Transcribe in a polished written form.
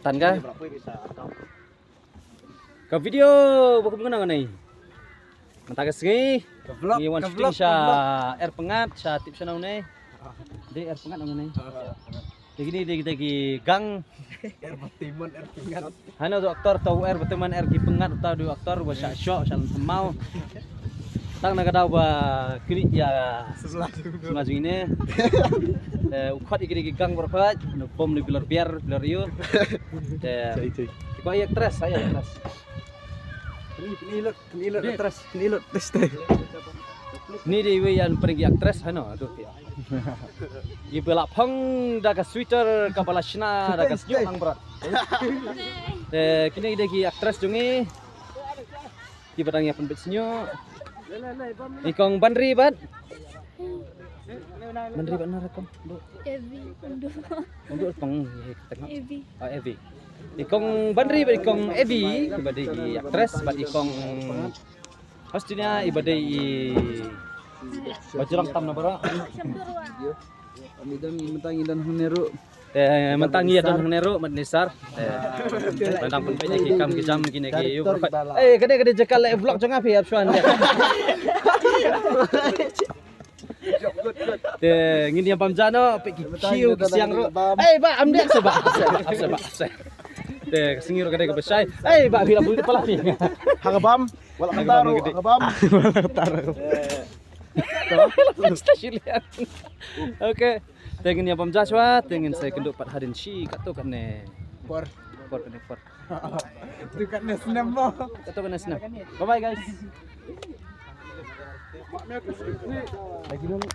Tan ka? Ka video bukan mengenang nih. Mentagas ngi. Iwan shooting siya air pengat siya tips na unay. Di air pengat na unay. Di gini gang Air batiman, air pingat. Hano do aktor tau air beteman air pengat tau do aktor ba siya show siya mau. Tang nagadaw ba kini ya semaju ini. Ukhat iki gang berpat no bom ni bilar biar yo. Ko ay actress saya actress. Penilot atas, penilot tes teh. Ni di yang pergi aktris hano aduh ya. Ibelak pang daga sweater kapala shina daga sejuk ang berat. Kini degi aktris jungi. Di badangnya pun betsenyo. Ikong bandri bat. Bandri bat narakam. Evi Untuk pang tengah. Evi Evi. Ikong bandri bat ikong Evi ibadai aktris bat ikong pastinya ibadai bajurang tam na bara. Amidam mentangi dan hunero. Mentangi dan hunero madnisar. Mentang pun banyak ikam kejam kini ki. Kade jekal vlog jang api apsuan dia. Ngini yang pamjano peki kiu siang ro. Ba amdek seba. Kesingir kade ke besai. Ba bila bulu pala pi. Hagabam, wala kataro, hagabam. Wala kataro. Oke, tengin ya pam Joshua, tengin saya kenduk pat harin si kato kan ne. Por. Itu kan senam mo. Kato kan senam. Bye bye guys. Lagi dulu.